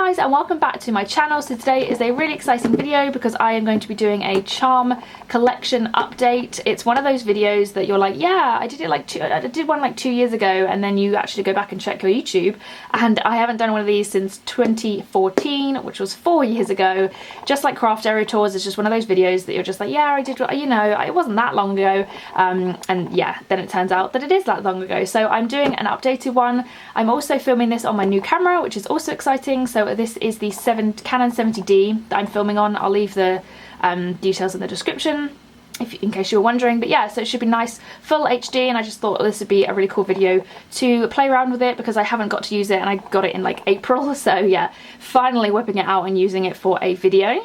guys, and welcome back to my channel. So today is a really exciting video because I am going to be doing a charm collection update. It's one of those videos that you're like, yeah, I did one like 2 years ago, and then you actually go back and check your YouTube, and I haven't done one of these since 2014, which was 4 years ago. Just like craft area tours, it's just one of those videos that you're just like, yeah, I did, you know, it wasn't that long ago, and yeah, then it turns out that it is that long ago. So I'm doing an updated one. I'm also filming this on my new camera, which is also exciting. So this is the Canon 70D that I'm filming on. I'll leave the details in the description in case you were wondering. But yeah, so it should be nice full HD, and I just thought this would be a really cool video to play around with it because I haven't got to use it, and I got it in like April. So yeah, finally whipping it out and using it for a video.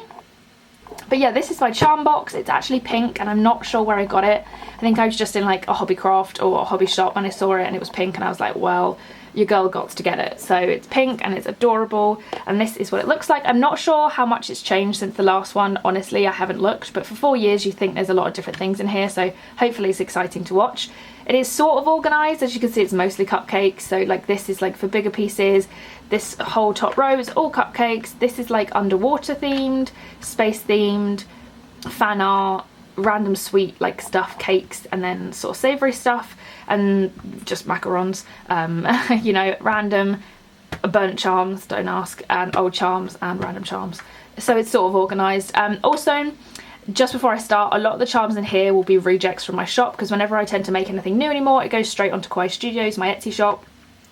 But yeah, this is my charm box. It's actually pink, and I'm not sure where I got it. I think I was just in like a hobby craft or a hobby shop and I saw it and it was pink, and I was like, well, your girl got to get it. So it's pink and it's adorable, and this is what it looks like. I'm not sure how much it's changed since the last one, honestly. I haven't looked, but for 4 years you think there's a lot of different things in here, so hopefully it's exciting to watch. It is sort of organised. As you can see, it's mostly cupcakes, so like this is like for bigger pieces. This whole top row is all cupcakes. This is like underwater themed, space themed, fan art, random sweet like stuff, cakes, and then sort of savoury stuff, and just macarons, you know, random burnt charms, don't ask, and old charms and random charms. So it's sort of organised. Also, just before I start, a lot of the charms in here will be rejects from my shop, because whenever I tend to make anything new anymore, it goes straight onto Kawaii Studios, my Etsy shop.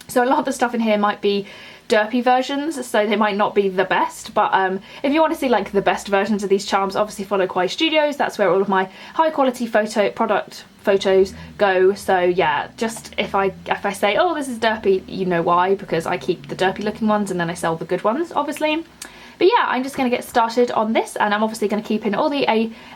So a lot of the stuff in here might be derpy versions, so they might not be the best, but if you want to see like the best versions of these charms, obviously follow Kawaii Studios. That's where all of my high quality product photos go. So yeah, just if I say, oh, this is derpy, you know why, because I keep the derpy looking ones and then I sell the good ones, obviously. But yeah, I'm just going to get started on this, and I'm obviously going to keep in all the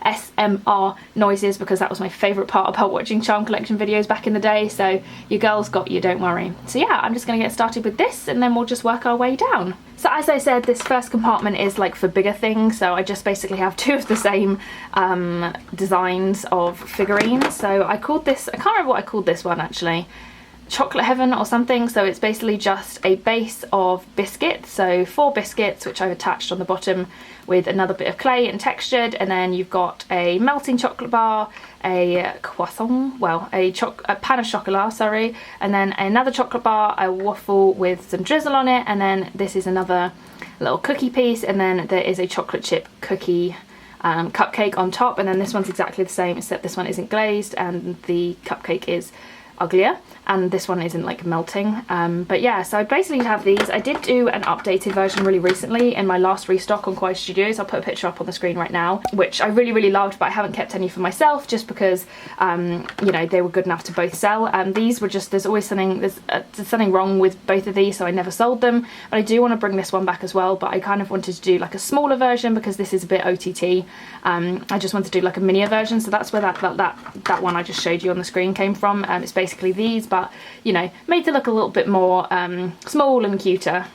ASMR noises because that was my favourite part about watching charm collection videos back in the day, so your girl's got you, don't worry. So yeah, I'm just going to get started with this, and then we'll just work our way down. So as I said, this first compartment is like for bigger things, so I just basically have two of the same designs of figurines. So I called this, I can't remember what I called this one actually, Chocolate Heaven or something. So it's basically just a base of biscuits, so 4 biscuits which I've attached on the bottom with another bit of clay and textured, and then you've got a melting chocolate bar, a croissant, well, a pan of chocolat, sorry, and then another chocolate bar, a waffle with some drizzle on it, and then this is another little cookie piece, and then there is a chocolate chip cookie cupcake on top, and then this one's exactly the same except this one isn't glazed and the cupcake is uglier, and this one isn't like melting. But yeah, so I basically have these. I did do an updated version really recently in my last restock on Kawaii Studios. I'll put a picture up on the screen right now, which I really loved, but I haven't kept any for myself just because you know, they were good enough to both sell. These were just, there's something wrong with both of these, so I never sold them. But I do want to bring this one back as well, but I kind of wanted to do like a smaller version because this is a bit OTT. I just wanted to do like a minier version, so that's where that one I just showed you on the screen came from. It's basically these, but you know, made to look a little bit more small and cuter.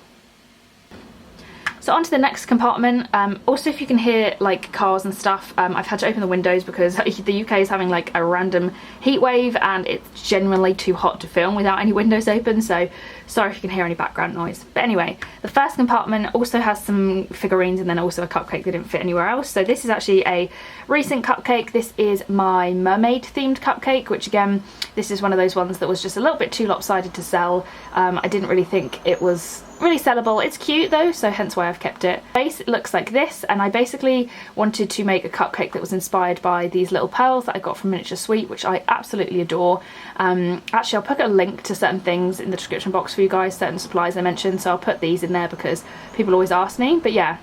So on to the next compartment. Also, if you can hear like cars and stuff, I've had to open the windows because the UK is having like a random heat wave and it's genuinely too hot to film without any windows open, so sorry if you can hear any background noise. But anyway, the first compartment also has some figurines and then also a cupcake that didn't fit anywhere else. So this is actually a recent cupcake. This is my mermaid themed cupcake, which again, this is one of those ones that was just a little bit too lopsided to sell. I didn't really think it was really sellable. It's cute though, so hence why I've kept it. Base looks like this, and I basically wanted to make a cupcake that was inspired by these little pearls that I got from Miniature Sweet, which I absolutely adore. Actually, I'll put a link to certain things in the description box for you guys, certain supplies I mentioned, so I'll put these in there because people always ask me. But yeah,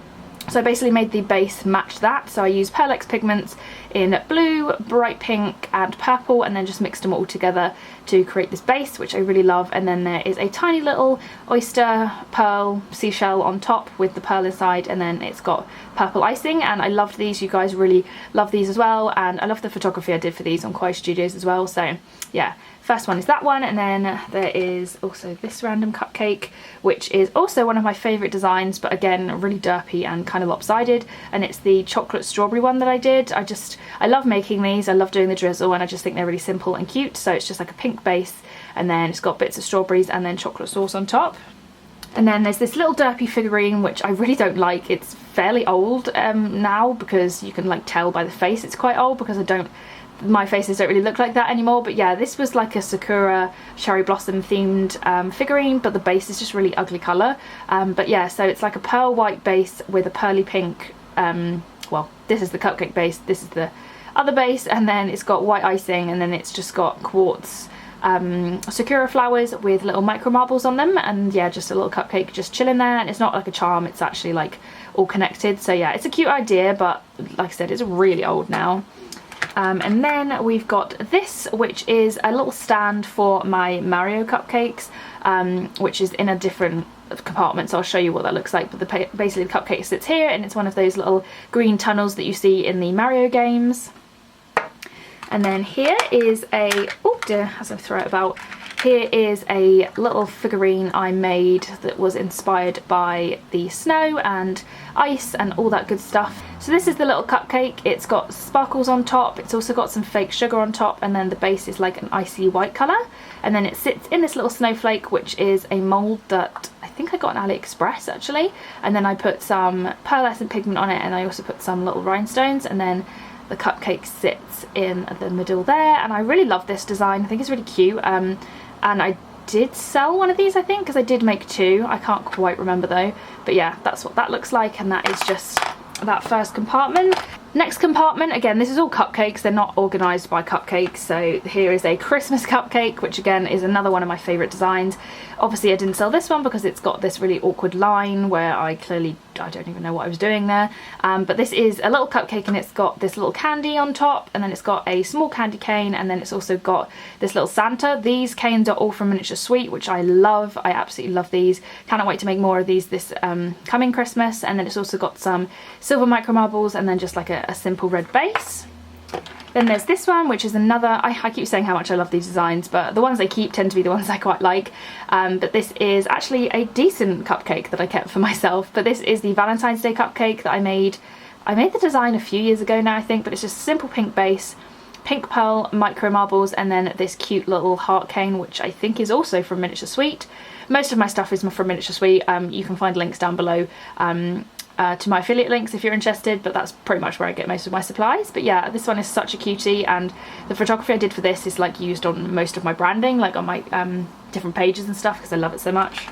so I basically made the base match that. So I used Pearl pigments in blue, bright pink and purple, and then just mixed them all together to create this base, which I really love. And then there is a tiny little oyster pearl seashell on top with the pearl inside, and then it's got purple icing, and I loved these. You guys really love these as well, and I love the photography I did for these on Kawaii Studios as well. So yeah, first one is that one, and then there is also this random cupcake, which is also one of my favourite designs, but again really derpy and kind of lopsided, and it's the chocolate strawberry one that I did. I love making these, I love doing the drizzle, and I just think they're really simple and cute. So it's just like a pink base, and then it's got bits of strawberries and then chocolate sauce on top. And then there's this little derpy figurine, which I really don't like. It's fairly old now, because you can like tell by the face it's quite old, because my faces don't really look like that anymore. But yeah, this was like a Sakura cherry blossom themed figurine, but the base is just really ugly colour. But yeah, so it's like a pearl white base with a pearly pink, well, this is the cupcake base, this is the other base, and then it's got white icing, and then it's just got quartz Sakura flowers with little micro marbles on them, and yeah, just a little cupcake just chilling there. And it's not like a charm, it's actually like all connected. So yeah, it's a cute idea, but like I said, it's really old now. And then we've got this, which is a little stand for my Mario cupcakes, which is in a different compartment, so I'll show you what that looks like. But basically the cupcake sits here, and it's one of those little green tunnels that you see in the Mario games. And then here is a, oh dear, as I throw it about, here is a little figurine I made that was inspired by the snow and ice and all that good stuff. So this is the little cupcake. It's got sparkles on top, it's also got some fake sugar on top, and then the base is like an icy white colour. And then it sits in this little snowflake, which is a mould that I think I got on AliExpress actually. And then I put some pearlescent pigment on it, and I also put some little rhinestones, and then the cupcake sits in the middle there. And I really love this design. I think it's really cute. And I did sell one of these, I think, because I did make two. I can't quite remember though. But yeah, that's what that looks like, and that is just that first compartment. Next compartment, again, this is all cupcakes. They're not organised by cupcakes. So here is a Christmas cupcake, which again is another one of my favourite designs. Obviously I didn't sell this one because it's got this really awkward line where I don't even know what I was doing there. But this is a little cupcake, and it's got this little candy on top, and then it's got a small candy cane, and then it's also got this little Santa. These canes are all from Miniature Sweet, which I love. I absolutely love these. Cannot wait to make more of these this coming Christmas. And then it's also got some silver micro marbles, and then just like a simple red base. Then there's this one, which is another, I keep saying how much I love these designs, but the ones I keep tend to be the ones I quite like. But this is actually a decent cupcake that I kept for myself. But this is the Valentine's Day cupcake that I made. I made the design a few years ago now, I think, but it's just a simple pink base, pink pearl micro marbles, and then this cute little heart cane, which I think is also from Miniature Sweet. Most of my stuff is from Miniature Sweet. You can find links down below to my affiliate links if you're interested, but that's pretty much where I get most of my supplies. But yeah, this one is such a cutie, and the photography I did for this is like used on most of my branding, like on my different pages and stuff, because I love it so much.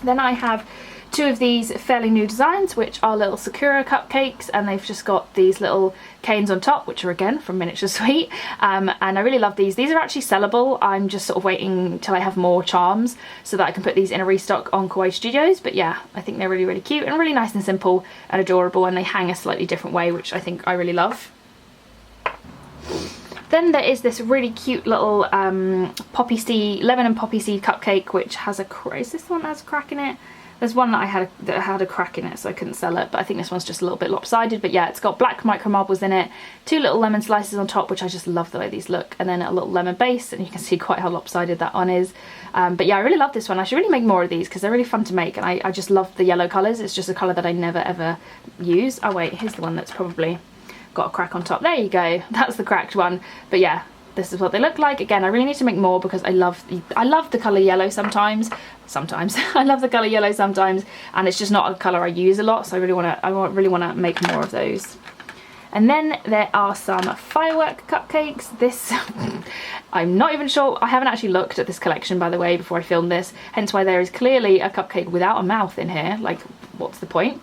Then I have two of these fairly new designs, which are little Sakura cupcakes, and they've just got these little canes on top, which are again from Miniature Sweet. And I really love these. These are actually sellable. I'm just sort of waiting till I have more charms so that I can put these in a restock on Kawaii Studios. But yeah, I think they're really, really cute and really nice and simple and adorable, and they hang a slightly different way, which I think I really love. Then there is this really cute little poppy seed, lemon and poppy seed cupcake, which has a, is this one that has a crack in it? There's one that I had that had a crack in it, so I couldn't sell it, but I think this one's just a little bit lopsided. But yeah, it's got black micro marbles in it, two little lemon slices on top, which I just love the way these look, and then a little lemon base, and you can see quite how lopsided that one is. But yeah, I really love this one. I should really make more of these because they're really fun to make, and I just love the yellow colours. It's just a colour that I never ever use. Oh wait, here's the one that's probably got a crack on top. There you go, that's the cracked one. But yeah, this is what they look like. Again, I really need to make more because I love the colour yellow sometimes. I love the colour yellow sometimes, and it's just not a colour I use a lot, so I really want to make more of those. And then there are some firework cupcakes. This, I'm not even sure, I haven't actually looked at this collection, by the way, before I filmed this, hence why there is clearly a cupcake without a mouth in here. Like, what's the point?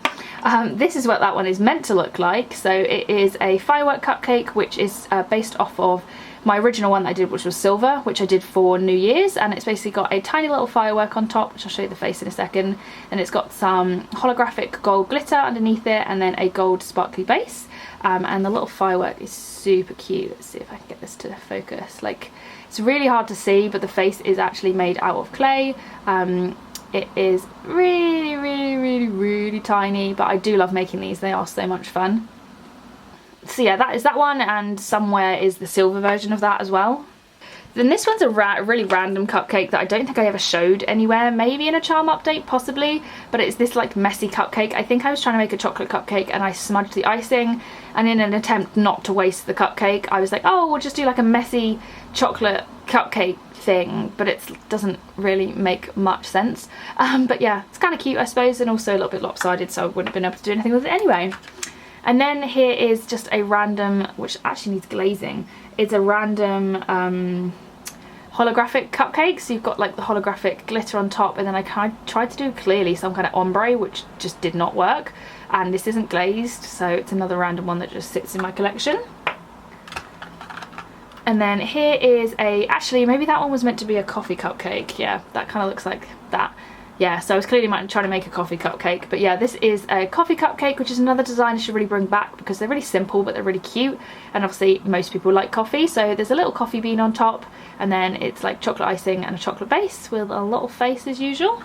This is what that one is meant to look like. So it is a firework cupcake, which is based off of my original one that I did, which was silver, which I did for New Year's, and it's basically got a tiny little firework on top, which I'll show you the face in a second, and it's got some holographic gold glitter underneath it, and then a gold sparkly base, and the little firework is super cute. Let's see if I can get this to focus. Like, it's really hard to see, but the face is actually made out of clay. It is really, really, really, really tiny, but I do love making these. They are so much fun. So yeah, that is that one, and somewhere is the silver version of that as well. Then this one's a really random cupcake that I don't think I ever showed anywhere, maybe in a charm update, possibly, but it's this like messy cupcake. I think I was trying to make a chocolate cupcake and I smudged the icing, and in an attempt not to waste the cupcake, I was like, oh, we'll just do like a messy chocolate cupcake thing, but it doesn't really make much sense. But yeah, it's kind of cute, I suppose, and also a little bit lopsided, so I wouldn't have been able to do anything with it anyway. And then here is just a random, which actually needs glazing, it's a random holographic cupcake. So you've got like the holographic glitter on top, and then I tried to do clearly some kind of ombre, which just did not work. And this isn't glazed, so it's another random one that just sits in my collection. And then here is actually maybe that one was meant to be a coffee cupcake. Yeah, that kind of looks like that. Yeah, so I was clearly trying to make a coffee cupcake, but yeah, this is a coffee cupcake, which is another design I should really bring back because they're really simple, but they're really cute, and obviously most people like coffee, so there's a little coffee bean on top, and then it's like chocolate icing and a chocolate base with a little face as usual.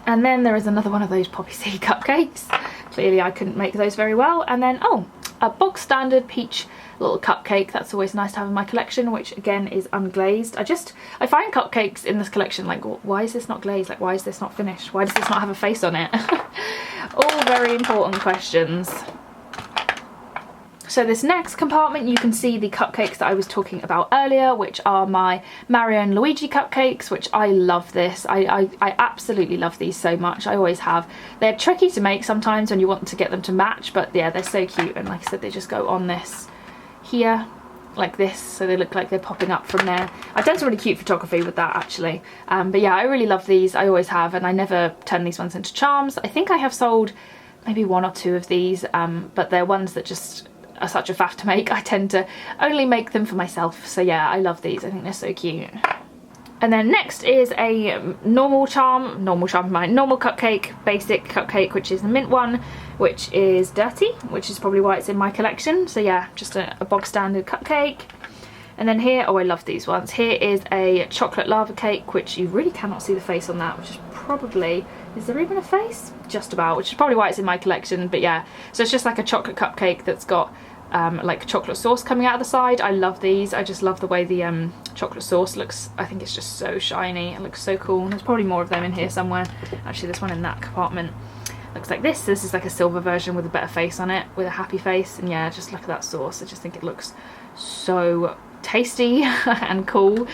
And then there is another one of those poppy seed cupcakes. Clearly I couldn't make those very well. And then, oh, a bog standard peach little cupcake. That's always nice to have in my collection, which again is unglazed. I find cupcakes in this collection like, why is this not glazed? Like, why is this not finished? Why does this not have a face on it? All very important questions. So this next compartment, you can see the cupcakes that I was talking about earlier, which are my Mario and Luigi cupcakes, which I love this. I absolutely love these so much. I always have. They're tricky to make sometimes when you want to get them to match, but yeah, they're so cute. And like I said, they just go on this here like this, so they look like they're popping up from there. I've done some really cute photography with that actually. But yeah, I really love these. I always have, and I never turn these ones into charms. I think I have sold maybe 1 or 2 of these, but they're ones that just are such a faff to make. I tend to only make them for myself. So yeah, I love these. I think they're so cute. And then next is a normal cupcake, basic cupcake, which is the mint one, which is dirty, which is probably why it's in my collection. So yeah, just a bog standard cupcake. And then here, oh, I love these ones. Here is a chocolate lava cake, which you really cannot see the face on that, which is probably, is there even a face? Just about, which is probably why it's in my collection. But yeah, so it's just like a chocolate cupcake that's got like chocolate sauce coming out of the side. I love these. I just love the way the chocolate sauce looks. I think it's just so shiny. It looks so cool. There's probably more of them in here somewhere. Actually, there's one in that compartment. Looks like this. This is like a silver version with a better face on it, with a happy face. And yeah, just look at that sauce. I just think it looks so tasty and cool.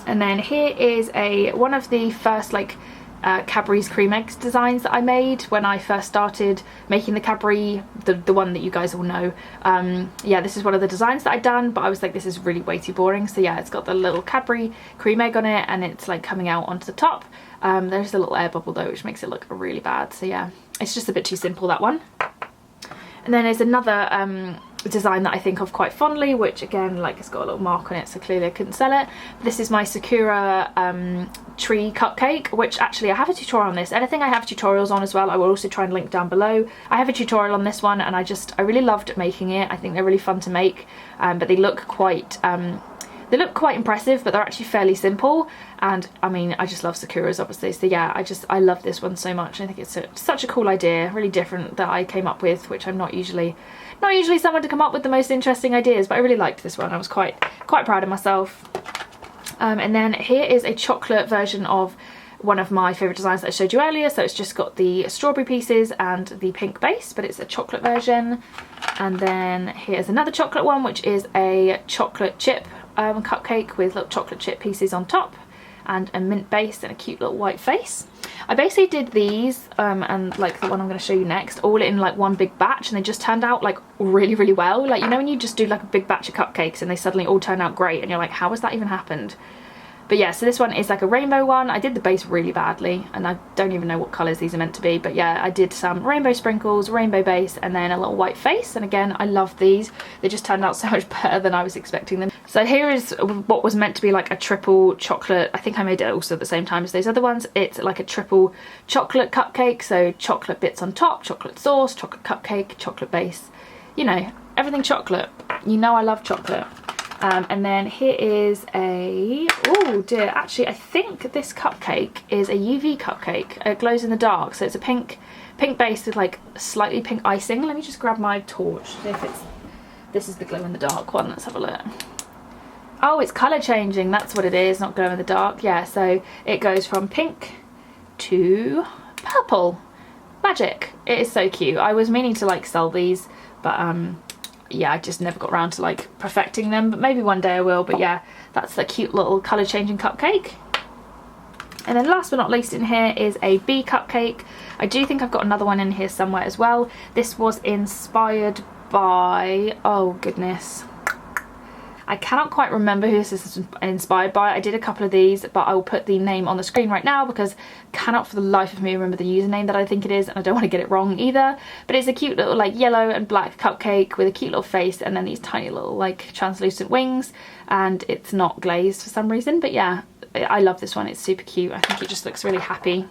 And then here is one of the first like Cadbury's cream eggs designs that I made when I first started making the Cadbury, the one that you guys all know. Yeah, this is one of the designs that I'd done, but I was like, this is really way too boring. So yeah, it's got the little Cadbury cream egg on it, and it's like coming out onto the top. There's a little air bubble though, which makes it look really bad. So yeah, it's just a bit too simple, that one. And then there's another design that I think of quite fondly, which again, like, it's got a little mark on it, so clearly I couldn't sell it. This is my Sakura tree cupcake, which actually I have a tutorial on this. Anything I have tutorials on as well, I will also try and link down below. I have a tutorial on this one, and I really loved making it. I think they're really fun to make, but they look quite impressive, but they're actually fairly simple. And I mean, I just love Sakuras, obviously. So yeah, I love this one so much. I think it's such a cool idea, really different, that I came up with, which I'm not usually someone to come up with the most interesting ideas, but I really liked this one. I was quite proud of myself. And then here is a chocolate version of one of my favourite designs that I showed you earlier. So it's just got the strawberry pieces and the pink base, but it's a chocolate version. And then here's another chocolate one, which is a chocolate chip cupcake with little chocolate chip pieces on top and a mint base and a cute little white face. I basically did these and like the one I'm going to show you next, all in like one big batch, and they just turned out like really well. Like, you know when you just do like a big batch of cupcakes and they suddenly all turn out great and you're like, how has that even happened? But yeah, so this one is like a rainbow one. I did the base really badly, and I don't even know what colours these are meant to be, but yeah, I did some rainbow sprinkles, rainbow base, and then a little white face. And again, I love these. They just turned out so much better than I was expecting them. So here is what was meant to be like a triple chocolate. I think I made it also at the same time as those other ones. It's like a triple chocolate cupcake, so chocolate bits on top, chocolate sauce, chocolate cupcake, chocolate base. You know, everything chocolate. You know I love chocolate. And then here is oh dear, actually I think this cupcake is a UV cupcake. It glows in the dark, so it's a pink base with like slightly pink icing. Let me just grab my torch, see if it's This is the glow in the dark one. Let's have a look. Oh, it's colour changing, that's what it is, not glow in the dark. Yeah, so it goes from pink to purple. Magic. It is so cute. I was meaning to like sell these, but yeah, I just never got around to like perfecting them, but maybe one day I will. But yeah, that's a cute little colour changing cupcake. And then last but not least in here is a bee cupcake. I do think I've got another one in here somewhere as well. This was inspired by, oh goodness, I cannot quite remember who this is inspired by. I did a couple of these, but I will put the name on the screen right now because I cannot for the life of me remember the username that I think it is, and I don't want to get it wrong either. But it's a cute little like yellow and black cupcake with a cute little face and then these tiny little like translucent wings, and it's not glazed for some reason. But yeah, I love this one. It's super cute. I think it just looks really happy.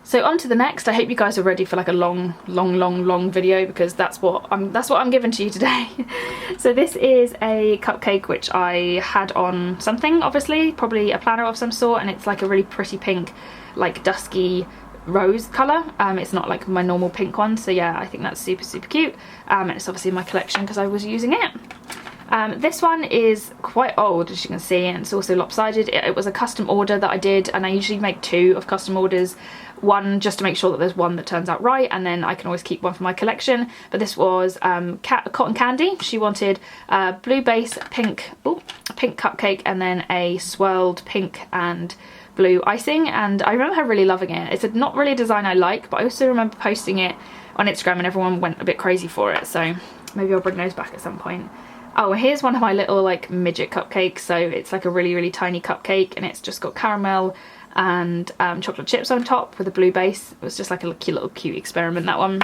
So on to the next. I hope you guys are ready for like a long video, because that's what I'm giving to you today. So this is a cupcake which I had on something, obviously, probably a planner of some sort, and it's like a really pretty pink, like dusky rose colour. It's not like my normal pink one, so yeah, I think that's super cute. And it's obviously in my collection because I was using it. This one is quite old, as you can see, and it's also lopsided. It was a custom order that I did, and I usually make 2 of custom orders. One just to make sure that there's one that turns out right, and then I can always keep one for my collection. But this was cotton candy. She wanted blue base, pink cupcake, and then a swirled pink and blue icing, and I remember her really loving it. It's not really a design I like, but I also remember posting it on Instagram and everyone went a bit crazy for it, so maybe I'll bring those back at some point. Oh, here's one of my little like midget cupcakes. So it's like a really tiny cupcake, and it's just got caramel and chocolate chips on top with a blue base. It was just like a cute experiment, that one.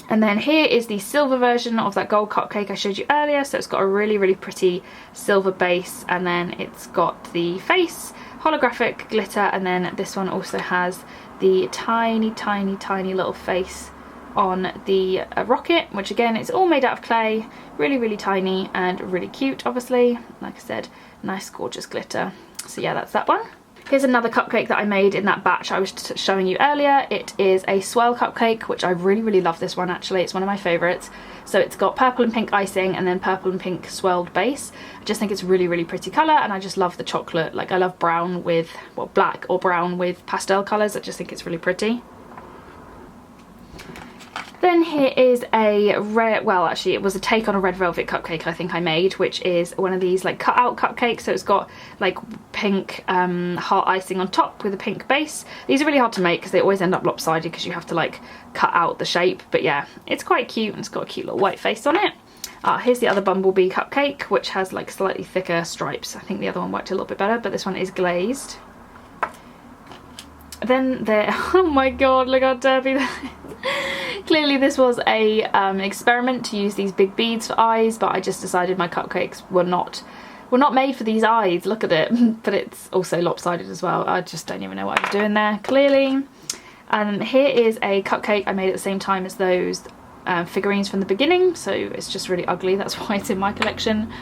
And then here is the silver version of that gold cupcake I showed you earlier. So it's got a really pretty silver base, and then it's got the face, holographic glitter, and then this one also has the tiny little face on the rocket, which again, it's all made out of clay, really tiny and really cute, obviously. Like I said, nice gorgeous glitter. So yeah, that's that one. Here's another cupcake that I made in that batch I was showing you earlier. It is a swirl cupcake, which I really love this one actually. It's one of my favourites. So it's got purple and pink icing and then purple and pink swirled base. I just think it's really pretty colour, and I just love the chocolate. Like I love brown with, well, black or brown with pastel colours. I just think it's really pretty. Then here is a red, well actually it was a take on a red velvet cupcake I think I made, which is one of these like cut out cupcakes. So it's got like pink heart icing on top with a pink base. These are really hard to make because they always end up lopsided because you have to like cut out the shape, but yeah, it's quite cute and it's got a cute little white face on it. Here's the other bumblebee cupcake, which has like slightly thicker stripes. I think the other one worked a little bit better, but this one is glazed. Then there, oh my god, look how derpy that is. Clearly this was a experiment to use these big beads for eyes, but I just decided my cupcakes were not made for these eyes. Look at it. But it's also lopsided as well. I just don't even know what I was doing there, clearly. And here is a cupcake I made at the same time as those figurines from the beginning, so it's just really ugly. That's why it's in my collection.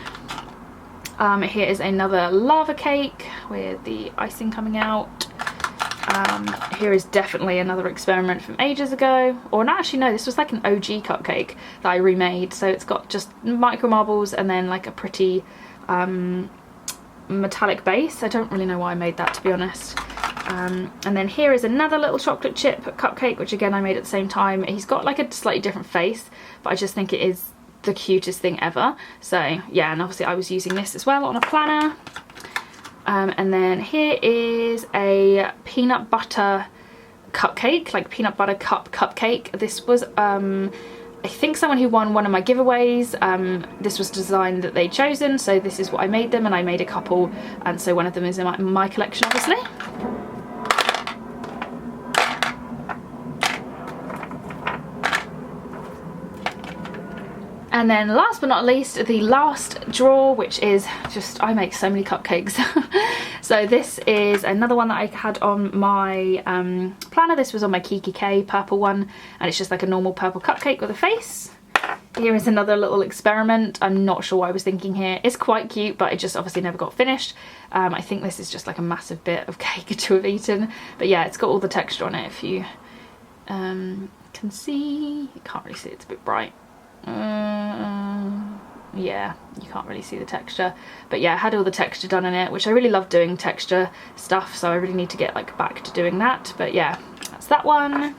Here is another lava cake with the icing coming out. Here is definitely another experiment from ages ago, or no, actually no, this was like an OG cupcake that I remade. So it's got just micro marbles and then like a pretty metallic base. I don't really know why I made that, to be honest. And then here is another little chocolate chip cupcake, which again I made at the same time. He's got like a slightly different face, but I just think it is the cutest thing ever. So yeah, and obviously I was using this as well on a planner. And then here is a peanut butter cupcake, like peanut butter cup cupcake. This was, I think someone who won one of my giveaways. This was design that they'd chosen, so this is what I made them, and I made a couple, and so one of them is in my collection, obviously. And then last but not least, the last drawer, which is just, I make so many cupcakes. So this is another one that I had on my planner. This was on my Kiki K purple one, and it's just like a normal purple cupcake with a face. Here is another little experiment. I'm not sure what I was thinking here. It's quite cute, but it just obviously never got finished. I think this is just like a massive bit of cake to have eaten. But yeah, it's got all the texture on it if you can see. You can't really see, it's a bit bright. Yeah, you can't really see the texture. But yeah, I had all the texture done in it, which I really love doing texture stuff, so I really need to get like back to doing that. But yeah, that's that one.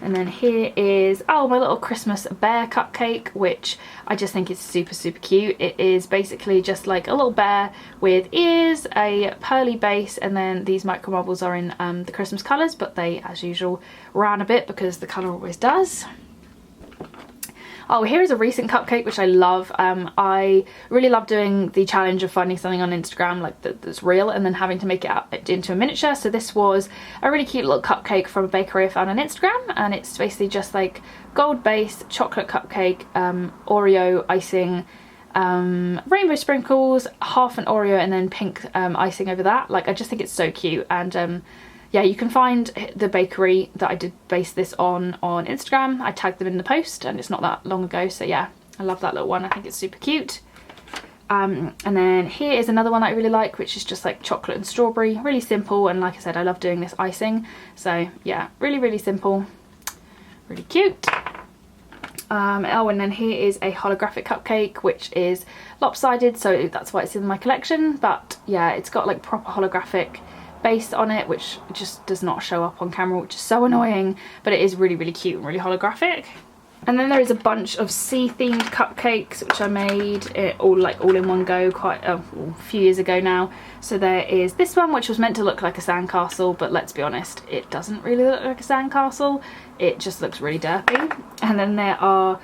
And then here is, oh, my little Christmas bear cupcake, which I just think is super, super cute. It is basically just like a little bear with ears, a pearly base, and then these micro marbles are in the Christmas colours, but they, as usual, ran a bit because the colour always does. Oh, here is a recent cupcake which I love. I really love doing the challenge of finding something on Instagram like that's real and then having to make it into a miniature. So this was a really cute little cupcake from a bakery I found on Instagram, and it's basically just like gold base, chocolate cupcake, Oreo icing, rainbow sprinkles, half an Oreo, and then pink icing over that. Like, I just think it's so cute. And yeah, you can find the bakery that I did base this on Instagram. I tagged them in the post and it's not that long ago, so yeah, I love that little one. I think it's super cute. And then here is another one that I really like, which is just like chocolate and strawberry. Really simple, and like I said, I love doing this icing. So yeah, really, really simple, really cute. Oh, and then here is a holographic cupcake, which is lopsided, so that's why it's in my collection. But yeah, it's got like proper holographic base on it, which just does not show up on camera, which is so annoying, but it is really, really cute and really holographic. And then there is a bunch of sea themed cupcakes which I made all in one go quite a few years ago now. So there is this one which was meant to look like a sandcastle, but let's be honest, it doesn't really look like a sandcastle, it just looks really derpy. And then there are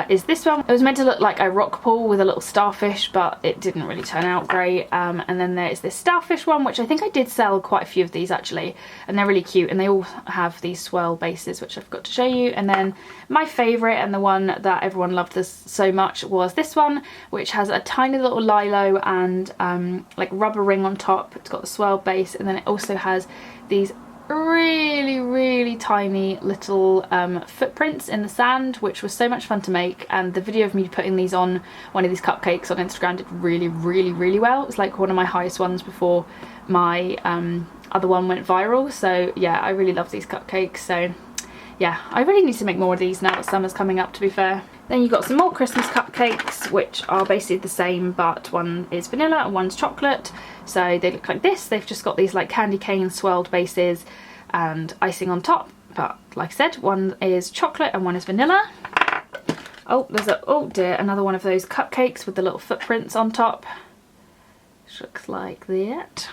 is this one. It was meant to look like a rock pool with a little starfish, but it didn't really turn out great. And then there is this starfish one, which I think I did sell quite a few of these actually, and they're really cute, and they all have these swirl bases, which I forgot to show you. And then my favourite, and the one that everyone loved this so much, was this one, which has a tiny little lilo and like rubber ring on top. It's got the swirl base, and then it also has these really, really tiny little footprints in the sand, which was so much fun to make. And the video of me putting these on one of these cupcakes on Instagram did really, really, really well. It was like one of my highest ones before my other one went viral. So yeah, I really love these cupcakes. So yeah, I really need to make more of these now that summer's coming up, to be fair. Then you've got some more Christmas cupcakes, which are basically the same, but one is vanilla and one's chocolate. So they look like this. They've just got these like candy cane swirled bases and icing on top. But like I said, one is chocolate and one is vanilla. Oh, there's a, oh dear, another one of those cupcakes with the little footprints on top. Which looks like that.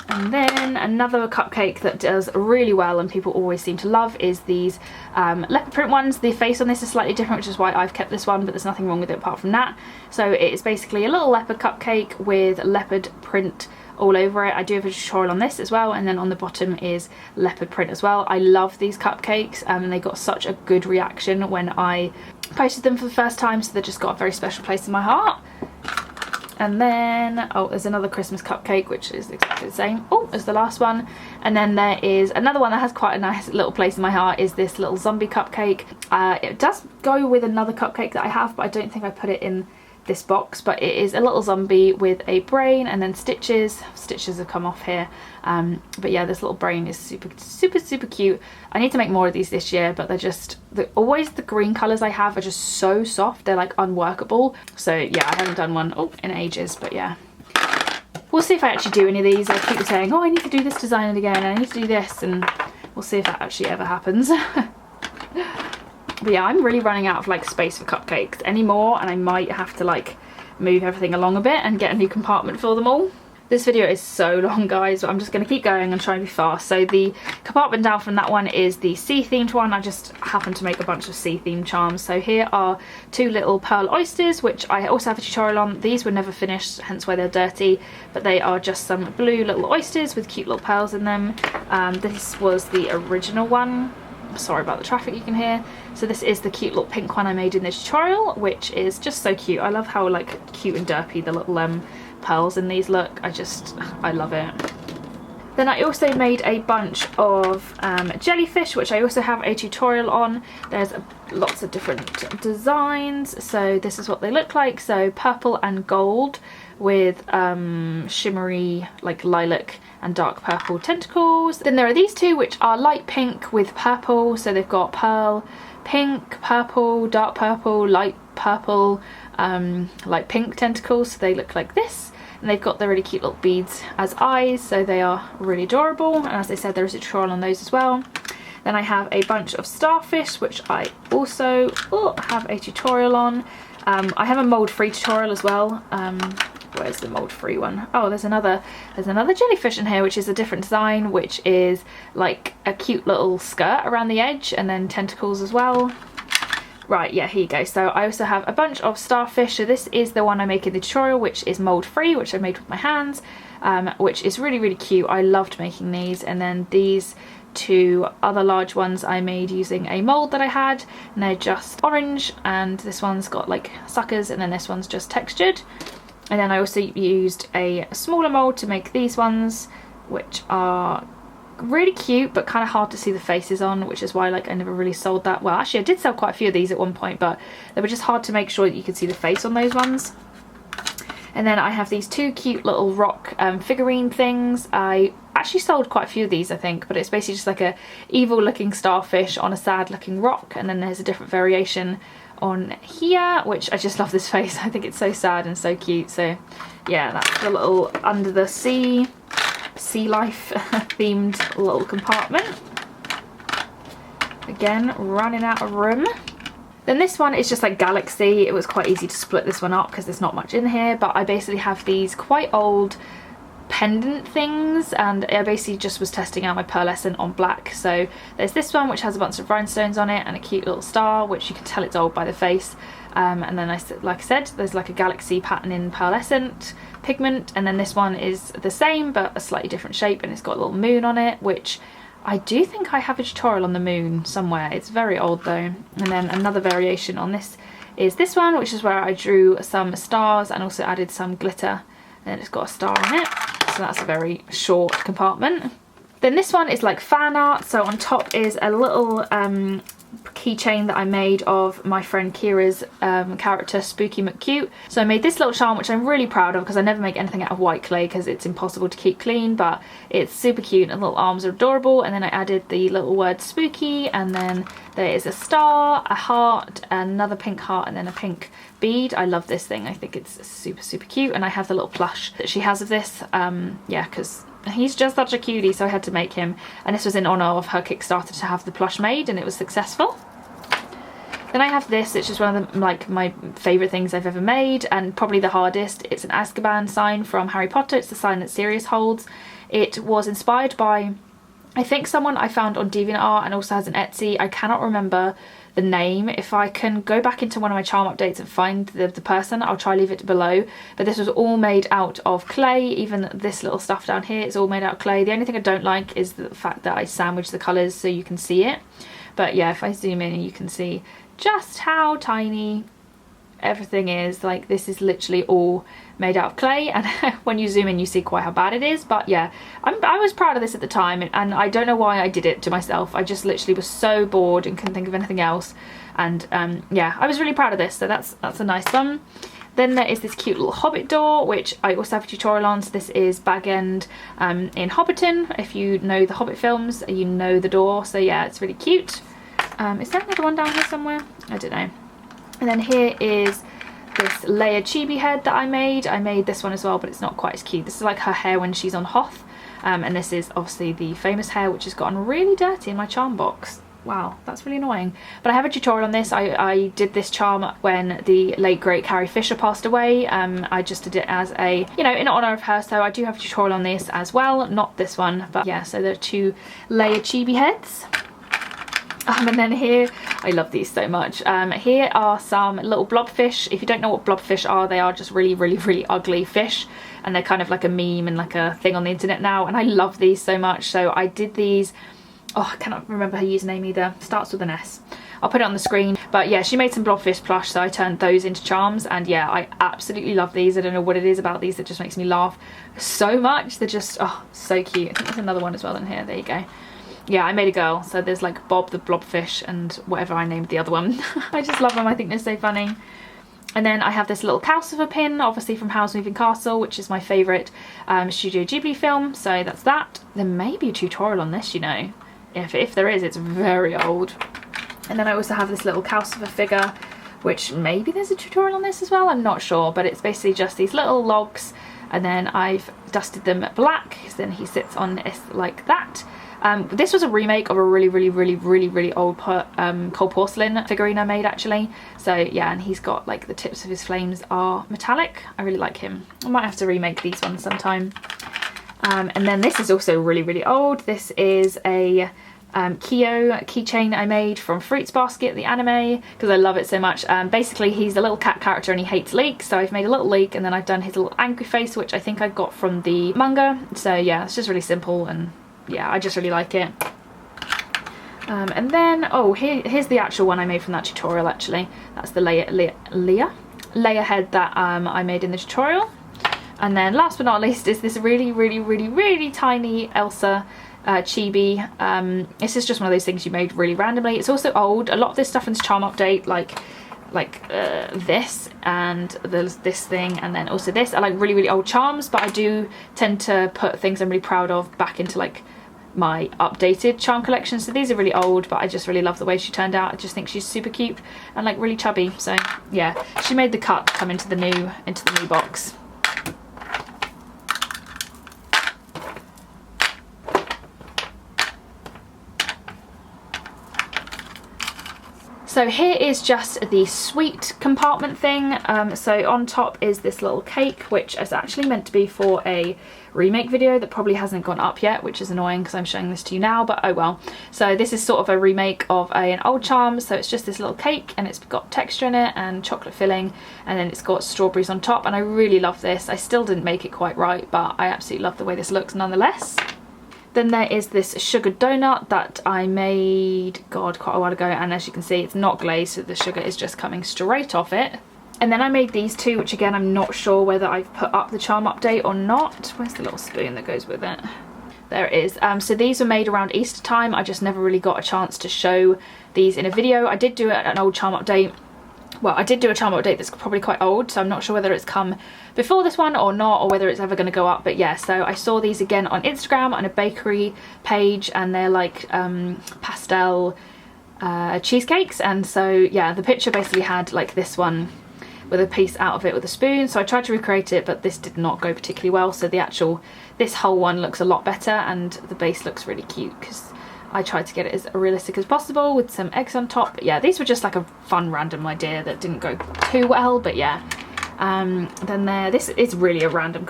And then another cupcake that does really well and people always seem to love is these leopard print ones. The face on this is slightly different, which is why I've kept this one, but there's nothing wrong with it apart from that. So it's basically a little leopard cupcake with leopard print all over it. I do have a tutorial on this as well, and then on the bottom is leopard print as well. I love these cupcakes, and they got such a good reaction when I posted them for the first time, so they just got a very special place in my heart. And then, oh, there's another Christmas cupcake, which is exactly the same, oh, as the last one. And then there is another one that has quite a nice little place in my heart, is this little zombie cupcake. It does go with another cupcake that I have, but I don't think I put it in this box. But it is a little zombie with a brain and then stitches. Stitches have come off here. But yeah, this little brain is super, super, super cute. I need to make more of these this year, but they're just, always the green colours I have are just so soft, they're like unworkable. So yeah, I haven't done one in ages, but yeah. We'll see if I actually do any of these. I keep saying, oh, I need to do this design again, I need to do this, and we'll see if that actually ever happens. But yeah, I'm really running out of like space for cupcakes anymore, and I might have to like move everything along a bit and get a new compartment for them all. This video is so long, guys, but I'm just going to keep going and try and be fast. So the compartment down from that one is the sea themed one. I just happened to make a bunch of sea themed charms. So here are two little pearl oysters, which I also have a tutorial on. These were never finished, hence why they're dirty, but they are just some blue little oysters with cute little pearls in them. This was the original one. Sorry about the traffic you can hear. So this is the cute little pink one I made in this tutorial, which is just so cute. I love how like cute and derpy the little pearls in these look. I love it. Then I also made a bunch of jellyfish, which I also have a tutorial on. There's a lots of different designs. So this is what they look like. So purple and gold with shimmery like lilac and dark purple tentacles. Then there are these two which are light pink with purple. So they've got pearl pink, purple, dark purple, light purple, light pink tentacles. So they look like this. And they've got the really cute little beads as eyes, so they are really adorable. And as I said, there is a tutorial on those as well. Then I have a bunch of starfish, which I also have a tutorial on. I have a mold-free tutorial as well. Where's the mold-free one? Oh, there's another jellyfish in here, which is a different design, which is like a cute little skirt around the edge and then tentacles as well. Right, yeah, here you go. So I also have a bunch of starfish. So this is the one I make in the tutorial, which is mold free, which I made with my hands, which is really, really cute. I loved making these. And then these two other large ones I made using a mold that I had, and they're just orange, and this one's got like suckers, and then this one's just textured. And then I also used a smaller mold to make these ones, which are really cute but kind of hard to see the faces on, which is why like I never really sold that. Well, actually I did sell quite a few of these at one point, but they were just hard to make sure that you could see the face on those ones. And then I have these two cute little rock figurine things. I actually sold quite a few of these, I think, but it's basically just like a evil looking starfish on a sad looking rock, and then there's a different variation on here, which I just love this face. I think it's so sad and so cute. So yeah, that's the little under the sea life themed little compartment. Again, running out of room. Then this one is just like galaxy. It was quite easy to split this one up because there's not much in here, but I basically have these quite old pendant things, and I basically just was testing out my pearlescent on black. So there's this one which has a bunch of rhinestones on it and a cute little star, which you can tell it's old by the face. And then like I said, there's like a galaxy pattern in pearlescent pigment, and then this one is the same but a slightly different shape, and it's got a little moon on it, which I do think I have a tutorial on the moon somewhere. It's very old though. And then another variation on this is this one, which is where I drew some stars and also added some glitter, and it's got a star in it. So that's a very short compartment. Then this one is like fan art. So on top is a little keychain that I made of my friend Kira's character Spooky McCute. So I made this little charm, which I'm really proud of because I never make anything out of white clay because it's impossible to keep clean, but it's super cute and the little arms are adorable. And then I added the little word spooky, and then there is a star, a heart, another pink heart, and then a pink bead. I love this thing. I think it's super, super cute. And I have the little plush that she has of this, yeah, because he's just such a cutie, so I had to make him. And this was in honour of her Kickstarter to have the plush made, and it was successful. Then I have this, which is one of the, like, my favourite things I've ever made, and probably the hardest. It's an Azkaban sign from Harry Potter. It's the sign that Sirius holds. It was inspired by, I think, someone I found on DeviantArt and also has an Etsy. I cannot remember the name. If I can go back into one of my charm updates and find the person, I'll try leave it below. But this was all made out of clay. Even this little stuff down here, it's all made out of clay. The only thing I don't like is the fact that I sandwich the colours so you can see it. But yeah, if I zoom in, you can see just how tiny everything is. Like, this is literally all made out of clay, and when you zoom in you see quite how bad it is. But yeah, I was proud of this at the time, and I don't know why I did it to myself. I just literally was so bored and couldn't think of anything else, and yeah, I was really proud of this, so that's a nice one. Then there is this cute little Hobbit door, which I also have a tutorial on. So this is Bag End in Hobbiton. If you know the Hobbit films, you know the door. So yeah, it's really cute. Is there another one down here somewhere? I don't know. And then here is this layered chibi head that I made. I made this one as well, but it's not quite as cute. This is like her hair when she's on Hoth. And this is obviously the famous hair, which has gotten really dirty in my charm box. Wow, that's really annoying. But I have a tutorial on this. I did this charm when the late great Carrie Fisher passed away. I just did it as a, you know, in honour of her. So I do have a tutorial on this as well. Not this one, but yeah, so there are two layered chibi heads. And then here, I love these so much. Here are some little blobfish. If you don't know what blobfish are, they are just really, really, really ugly fish. And they're kind of like a meme and like a thing on the internet now. And I love these so much. So I did these, oh, I cannot remember her username either. Starts with an S. I'll put it on the screen. But yeah, she made some blobfish plush, so I turned those into charms. And yeah, I absolutely love these. I don't know what it is about these that just makes me laugh so much. They're just, oh, so cute. I think there's another one as well in here. There you go. yeah, I made a girl. So there's like Bob the Blobfish and whatever I named the other one. I just love them. I think they're so funny. And then I have this little calcifer pin, obviously from Howl's Moving Castle, which is my favourite Studio Ghibli film. So that's that. There may be a tutorial on this, you know. If there is, it's very old. And then I also have this little calcifer figure, which maybe there's a tutorial on this as well. I'm not sure, but it's basically just these little logs. And then I've dusted them black. So then he sits on this like that. This was a remake of a really old cold porcelain figurine I made actually. So yeah, and he's got like the tips of his flames are metallic. I really like him. I might have to remake these ones sometime. And then this is also really old. This is a Kyo keychain I made from Fruits Basket, the anime, because I love it so much. Basically he's a little cat character and he hates leeks, so I've made a little leek and then I've done his little angry face, which I think I got from the manga. So yeah, it's just really simple and yeah, I just really like it. And then, oh, here's the actual one I made from that tutorial actually. That's the layer head that I made in the tutorial. And then last but not least is this really tiny Elsa chibi. This is just one of those things you made really randomly. It's also old. A lot of this stuff in this charm update, like this and there's this thing and then also this, are like really old charms, but I do tend to put things I'm really proud of back into like my updated charm collection. So these are really old, but I just really love the way she turned out. I just think she's super cute and like really chubby. So yeah, she made the cut come into the new box. So here is just the sweet compartment thing. So on top is this little cake, which is actually meant to be for a remake video that probably hasn't gone up yet, which is annoying because I'm showing this to you now, but oh well. So this is sort of a remake of an old charm. So it's just this little cake and it's got texture in it and chocolate filling, and then it's got strawberries on top, and I really love this. I still didn't make it quite right, but I absolutely love the way this looks nonetheless. Then there is this sugar donut that I made, God, quite a while ago, and as you can see it's not glazed, so the sugar is just coming straight off it. And then I made these two, which again I'm not sure whether I've put up the charm update or not. Where's the little spoon that goes with it? There it is. So these were made around Easter time. I just never really got a chance to show these in a video. I did do an old charm update. Well, I did do a charm update that's probably quite old, so I'm not sure whether it's come before this one or not, or whether it's ever going to go up. But yeah, so I saw these again on Instagram on a bakery page, and they're like pastel cheesecakes. And so yeah, the picture basically had like this one with a piece out of it with a spoon. So I tried to recreate it, but this did not go particularly well. So this whole one looks a lot better, and the base looks really cute because I tried to get it as realistic as possible with some eggs on top. But yeah, these were just like a fun random idea that didn't go too well, but yeah. Then this is really a random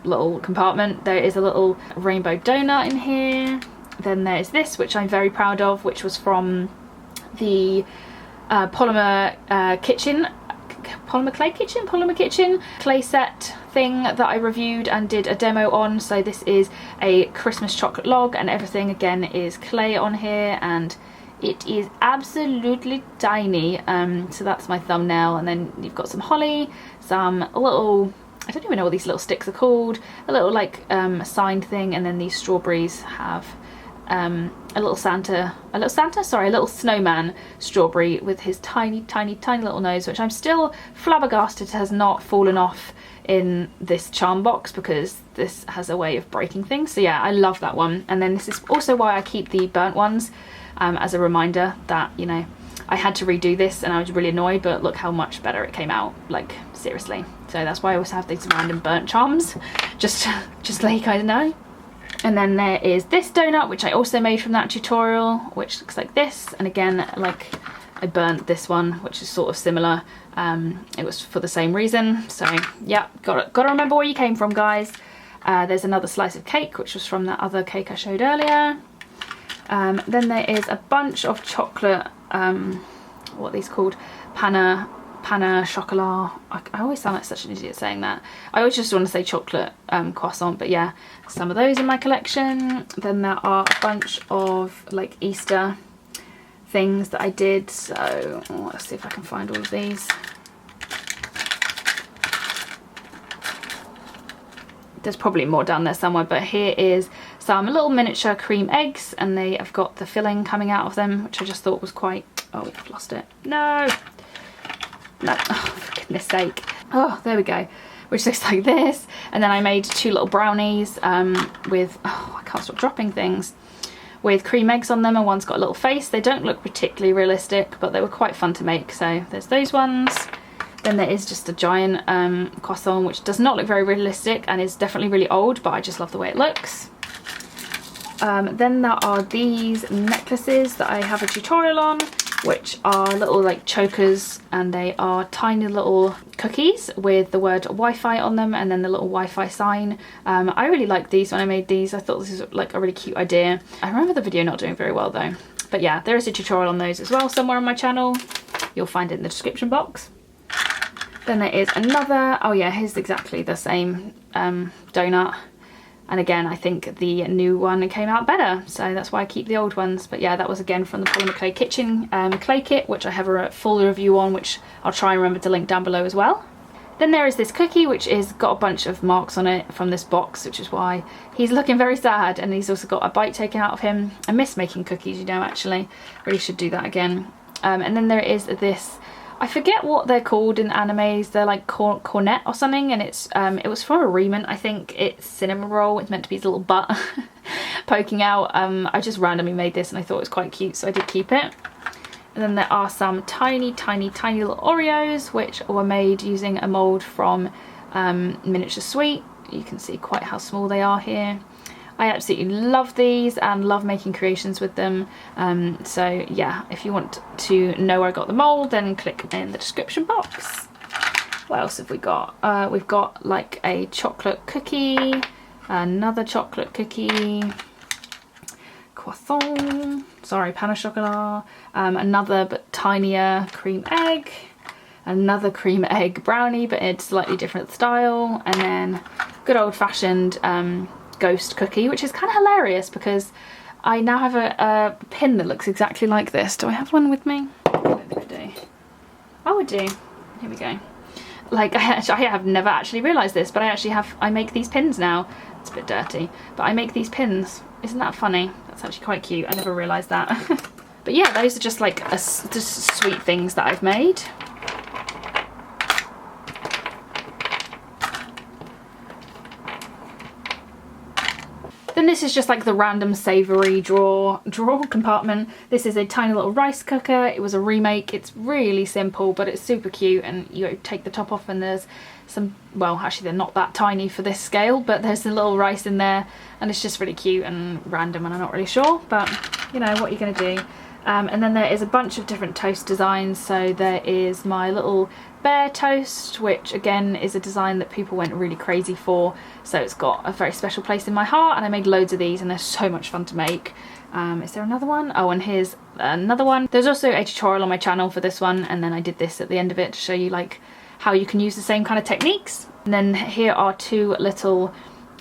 little compartment. There is a little rainbow donut in here. Then there's this, which I'm very proud of, which was from the Polymer Kitchen clay set thing that I reviewed and did a demo on. So this is a Christmas chocolate log, and everything again is clay on here, and it is absolutely tiny. So that's my thumbnail, and then you've got some holly, some little, I don't even know what these little sticks are called, a little like sign thing, and then these strawberries have a little snowman strawberry with his tiny little nose, which I'm still flabbergasted has not fallen off in this charm box, because this has a way of breaking things. So yeah, I love that one. And then this is also why I keep the burnt ones, as a reminder that, you know, I had to redo this and I was really annoyed, but look how much better it came out, like seriously. So that's why I always have these random burnt charms, just to let you guys know. And then there is this donut, which I also made from that tutorial, which looks like this. And again, like I burnt this one, which is sort of similar. It was for the same reason. So yeah, gotta remember where you came from, guys. There's another slice of cake, which was from that other cake I showed earlier. Then there is a bunch of chocolate, what are these called? Panna chocolat. I always sound like such an idiot saying that. I always just want to say chocolate croissant, but yeah, some of those in my collection. Then there are a bunch of like Easter things that I did. So let's see if I can find all of these. There's probably more down there somewhere, but here is some little miniature cream eggs, and they have got the filling coming out of them, which I just thought was quite... Oh, I've lost it. No! No, oh, for goodness sake. Oh, there we go. Which looks like this. And then I made 2 little brownies with... Oh, I can't stop dropping things. With cream eggs on them, and one's got a little face. They don't look particularly realistic, but they were quite fun to make. So there's those ones. Then there is just a giant croissant, which does not look very realistic and is definitely really old, but I just love the way it looks. Then there are these necklaces that I have a tutorial on, which are little like chokers, and they are tiny little cookies with the word Wi-Fi on them and then the little Wi-Fi sign. I really liked these when I made these. I thought this was like a really cute idea. I remember the video not doing very well though. But yeah, there is a tutorial on those as well somewhere on my channel. You'll find it in the description box. Then there is another, oh yeah, here's exactly the same donut. And again, I think the new one came out better, so that's why I keep the old ones. But yeah, that was again from the Polymer Clay Kitchen clay kit, which I have a full review on, which I'll try and remember to link down below as well. Then there is this cookie, which is got a bunch of marks on it from this box, which is why he's looking very sad, and he's also got a bite taken out of him. I miss making cookies, you know, actually. Really should do that again. And then there is this... I forget what they're called in animes. They're like cornet or something, and it's it was from a Riemann, I think. It's cinnamon roll. It's meant to be his little butt poking out. I just randomly made this and I thought it was quite cute, so I did keep it. And then there are some tiny little Oreos, which were made using a mold from Miniature Sweet. You can see quite how small they are here. I absolutely love these and love making creations with them. So yeah, if you want to know where I got the mold, then click in the description box. What else have we got? We've got like a chocolate cookie, another chocolate cookie, croissant, sorry, pain au chocolat, another but tinier cream egg, another cream egg brownie but in a slightly different style, and then good old-fashioned ghost cookie, which is kind of hilarious because I now have a pin that looks exactly like this. Do I have one with me? I don't think I do. Oh, I do. Here we go. Like, I have never actually realised this, but I make these pins now. It's a bit dirty, but I make these pins. Isn't that funny? That's actually quite cute. I never realised that. But yeah, those are just like just sweet things that I've made. Then this is just like the random Savory drawer compartment. This is a tiny little rice cooker. It was a remake. It's really simple, but it's super cute, and you take the top off and there's some, well, actually they're not that tiny for this scale, but there's a little rice in there, and it's just really cute and random, and I'm not really sure, but you know, what you're gonna do. And then there is a bunch of different toast designs. So there is my little bear toast, which again is a design that people went really crazy for, so it's got a very special place in my heart, and I made loads of these and they're so much fun to make. Is there another one? Oh, and here's another one. There's also a tutorial on my channel for this one, and then I did this at the end of it to show you like how you can use the same kind of techniques. And then here are 2 little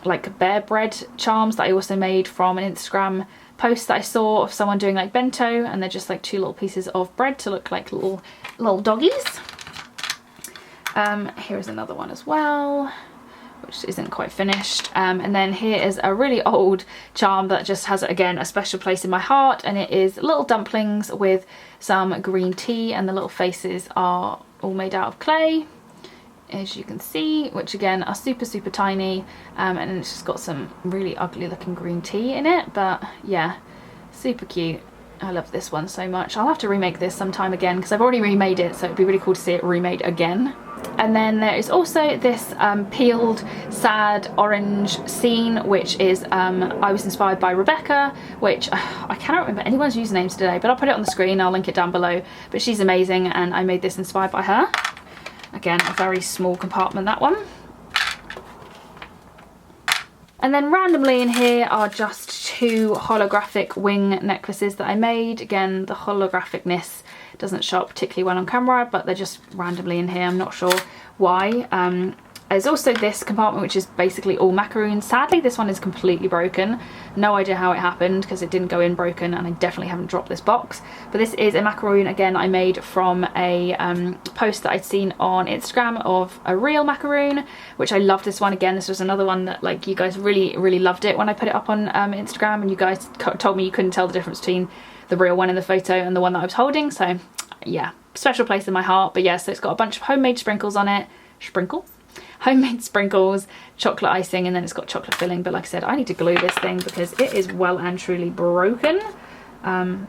like bear bread charms that I also made from an Instagram post that I saw of someone doing like bento, and they're just like 2 little pieces of bread to look like little doggies. Here is another one as well, which isn't quite finished. And then here is a really old charm that just has, again, a special place in my heart, and it is little dumplings with some green tea, and the little faces are all made out of clay, as you can see, which again are super tiny, and it's just got some really ugly looking green tea in it, but yeah, super cute. I love this one so much. I'll have to remake this sometime again because I've already remade it, so it'd be really cool to see it remade again. And then there is also this peeled sad orange scene, which is I was inspired by Rebecca, which I cannot remember anyone's usernames today, but I'll put it on the screen, I'll link it down below, but she's amazing and I made this inspired by her. Again, a very small compartment, that one. And then randomly in here are just 2 holographic wing necklaces that I made. Again, the holographicness doesn't show up particularly well on camera, but they're just randomly in here. I'm not sure why. There's also this compartment which is basically all macaroons. Sadly this one is completely broken. No idea how it happened because it didn't go in broken, and I definitely haven't dropped this box. But this is a macaroon, again, I made from a post that I'd seen on Instagram of a real macaroon, which I love this one. Again, this was another one that like you guys really loved it when I put it up on Instagram, and you guys told me you couldn't tell the difference between the real one in the photo and the one that I was holding. So yeah, special place in my heart. But yeah, so it's got a bunch of homemade sprinkles on it. Homemade sprinkles, chocolate icing, and then it's got chocolate filling. But like I said, I need to glue this thing because it is well and truly broken,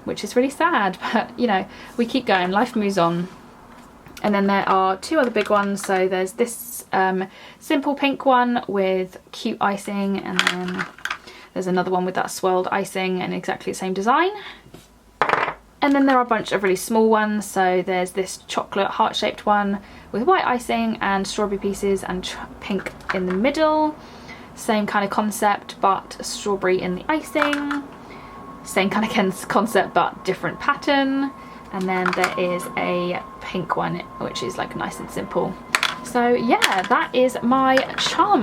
which is really sad, but you know, we keep going, life moves on. And then there are two other big ones. So there's this simple pink one with cute icing, and then there's another one with that swirled icing and exactly the same design. And then there are a bunch of really small ones. So there's this chocolate heart-shaped one with white icing and strawberry pieces and pink in the middle. Same kind of concept, but strawberry in the icing. Same kind of concept, but different pattern. And then there is a pink one, which is like nice and simple. So yeah, that is my charm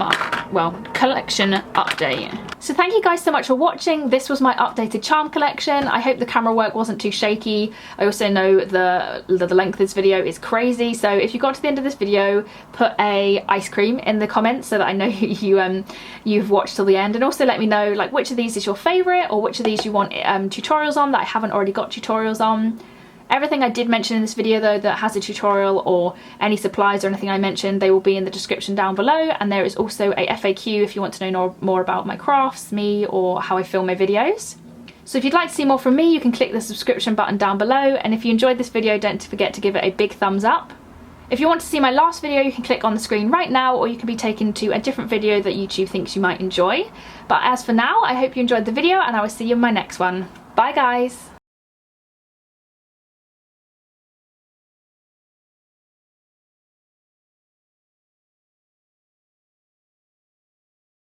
collection update. So thank you guys so much for watching. This was my updated charm collection. I hope the camera work wasn't too shaky. I also know the length of this video is crazy. So if you got to the end of this video, put a ice cream in the comments so that I know you've watched till the end. And also let me know like which of these is your favorite, or which of these you want tutorials on that I haven't already got tutorials on. Everything I did mention in this video though that has a tutorial, or any supplies or anything I mentioned, they will be in the description down below. And there is also a FAQ if you want to know more about my crafts, me, or how I film my videos. So if you'd like to see more from me, you can click the subscription button down below. And if you enjoyed this video, don't forget to give it a big thumbs up. If you want to see my last video, you can click on the screen right now, or you can be taken to a different video that YouTube thinks you might enjoy. But as for now, I hope you enjoyed the video, and I will see you in my next one. Bye guys!